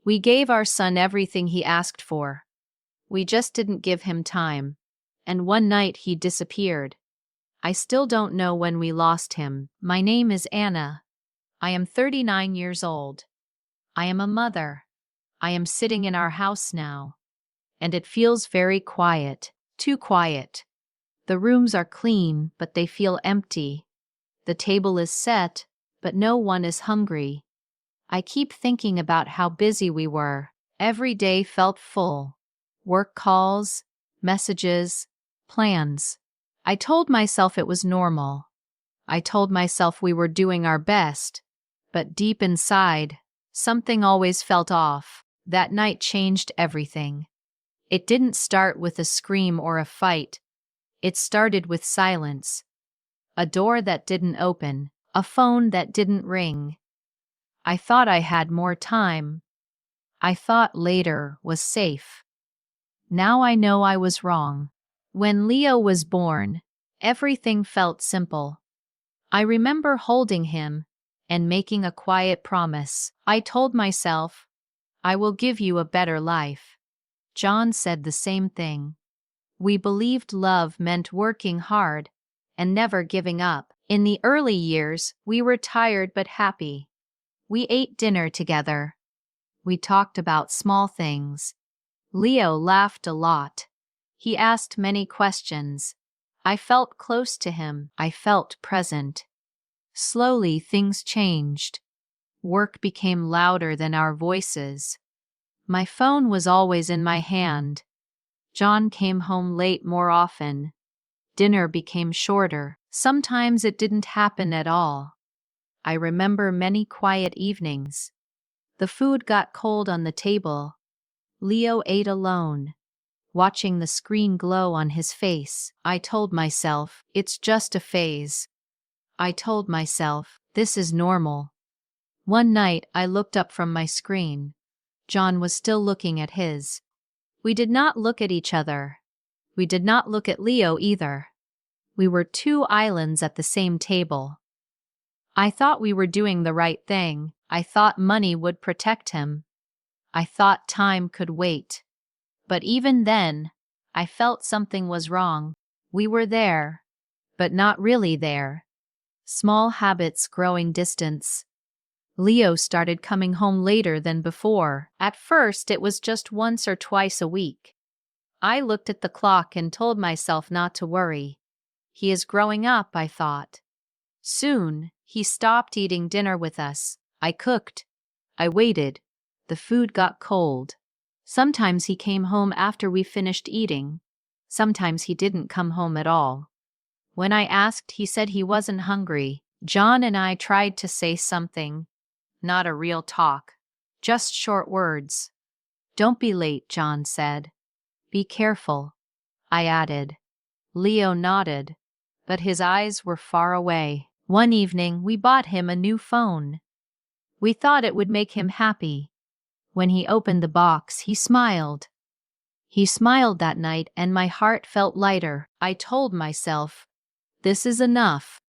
We gave our son everything he asked for. We just didn't give him time. And one night he disappeared. I still don't know when we lost him. My name is Anna. I am 39 years old. I am a mother. I am sitting in our house now. And it feels very quiet. Too quiet. The rooms are clean, but they feel empty. The table is set, but no one is hungry. I keep thinking about how busy we were. Every day felt full. Work calls, messages, plans. I told myself it was normal. I told myself we were doing our best. But deep inside, something always felt off. That night changed everything. It didn't start with a scream or a fight. It started with silence. A door that didn't open, a phone that didn't ring. I thought I had more time. I thought later was safe. Now I know I was wrong. When Leo was born, everything felt simple. I remember holding him and making a quiet promise. I told myself, I will give you a better life. John said the same thing. We believed love meant working hard and never giving up. In the early years, we were tired but happy. We ate dinner together. We talked about small things. Leo laughed a lot. He asked many questions. I felt close to him. I felt present. Slowly, things changed. Work became louder than our voices. My phone was always in my hand. John came home late more often. Dinner became shorter. Sometimes it didn't happen at all. I remember many quiet evenings. The food got cold on the table. Leo ate alone, watching the screen glow on his face. I told myself, it's just a phase. I told myself, this is normal. One night, I looked up from my screen. John was still looking at his. We did not look at each other. We did not look at Leo either. We were two islands at the same table. I thought we were doing the right thing. I thought money would protect him. I thought time could wait. But even then, I felt something was wrong. We were there, but not really there. Small habits growing distance. Leo started coming home later than before. At first, it was just once or twice a week. I looked at the clock and told myself not to worry. He is growing up, I thought. Soon, he stopped eating dinner with us. I cooked. I waited. The food got cold. Sometimes he came home after we finished eating. Sometimes he didn't come home at all. When I asked, he said he wasn't hungry. John and I tried to say something. Not a real talk. Just short words. Don't be late, John said. Be careful, I added. Leo nodded, but his eyes were far away. One evening, we bought him a new phone. We thought it would make him happy. When he opened the box, he smiled. He smiled that night, and my heart felt lighter. I told myself, this is enough.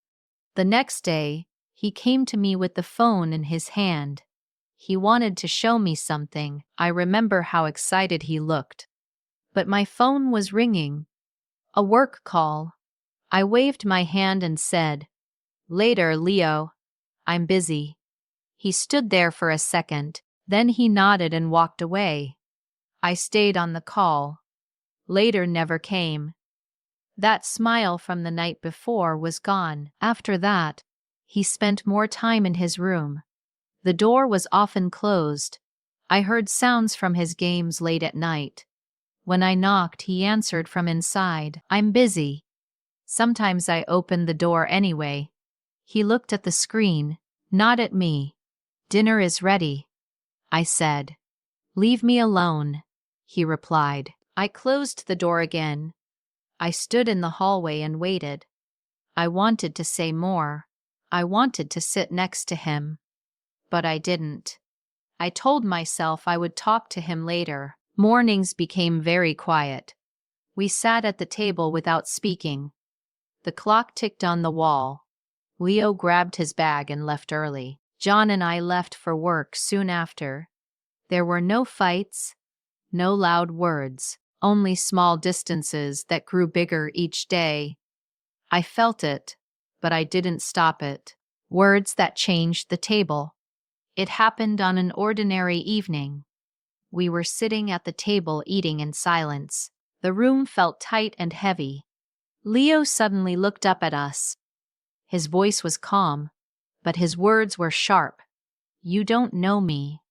The next day, he came to me with the phone in his hand. He wanted to show me something. I remember how excited he looked. But my phone was ringing. A work call. I waved my hand and said, later, Leo. I'm busy. He stood there for a second. Then he nodded and walked away. I stayed on the call. Later never came. That smile from the night before was gone. After that, he spent more time in his room. The door was often closed. I heard sounds from his games late at night. When I knocked, he answered from inside, I'm busy. Sometimes I opened the door anyway. He looked at the screen, not at me. Dinner is ready, I said. Leave me alone, he replied. I closed the door again. I stood in the hallway and waited. I wanted to say more. I wanted to sit next to him. But I didn't. I told myself I would talk to him later. Mornings became very quiet. We sat at the table without speaking. The clock ticked on the wall. Leo grabbed his bag and left early. John and I left for work soon after. There were no fights, no loud words, only small distances that grew bigger each day. I felt it, but I didn't stop it. Words that changed the table. It happened on an ordinary evening. We were sitting at the table eating in silence. The room felt tight and heavy. Leo suddenly looked up at us. His voice was calm, but his words were sharp. "You don't know me."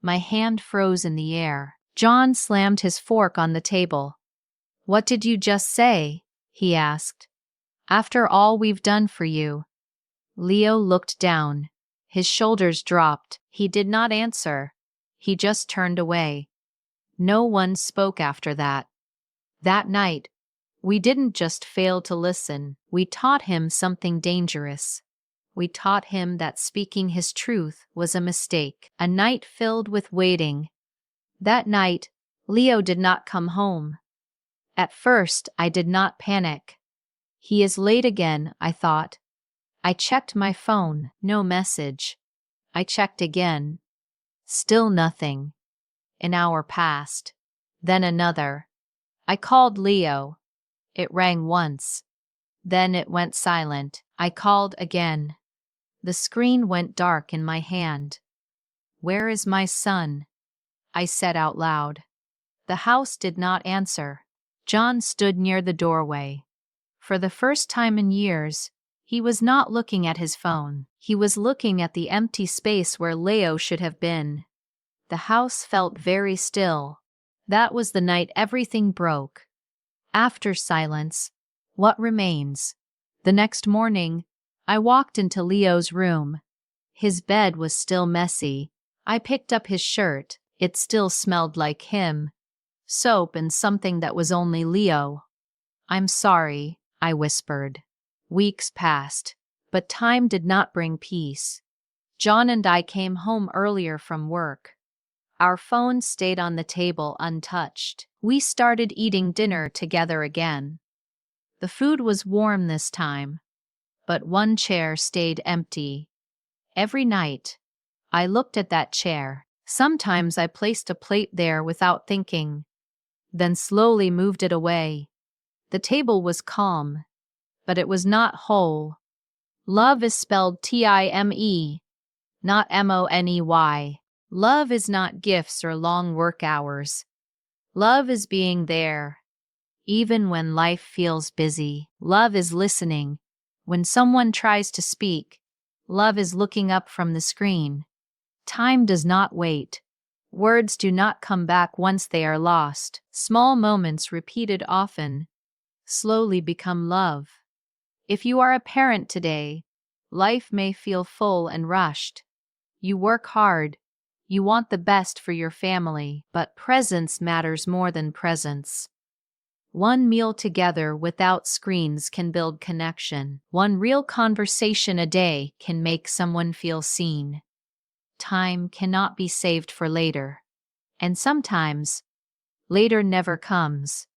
My hand froze in the air. John slammed his fork on the table. "What did you just say?" he asked. "After all we've done for you." Leo looked down. His shoulders dropped. He did not answer. He just turned away. No one spoke after that. That night, we didn't just fail to listen, we taught him something dangerous. We taught him that speaking his truth was a mistake. A night filled with waiting. That night, Leo did not come home. At first, I did not panic. He is late again, I thought. I checked my phone, no message. I checked again. Still nothing. An hour passed. Then another. I called Leo. It rang once. Then it went silent. I called again. The screen went dark in my hand. "Where is my son?" I said out loud. The house did not answer. John stood near the doorway. For the first time in years, he was not looking at his phone. He was looking at the empty space where Leo should have been. The house felt very still. That was the night everything broke. After silence, what remains? The next morning, I walked into Leo's room. His bed was still messy. I picked up his shirt. It still smelled like him. Soap and something that was only Leo. "I'm sorry," I whispered. Weeks passed, but time did not bring peace. John and I came home earlier from work. Our phones stayed on the table untouched. We started eating dinner together again. The food was warm this time, but one chair stayed empty. Every night, I looked at that chair. Sometimes I placed a plate there without thinking, then slowly moved it away. The table was calm, but it was not whole. Love is spelled Time, not Money. Love is not gifts or long work hours. Love is being there, even when life feels busy. Love is listening. When someone tries to speak, love is looking up from the screen. Time does not wait. Words do not come back once they are lost. Small moments repeated often slowly become love. If you are a parent today, life may feel full and rushed. You work hard. You want the best for your family, but presence matters more than presence. One meal together without screens can build connection. One real conversation a day can make someone feel seen. Time cannot be saved for later. And sometimes, later never comes.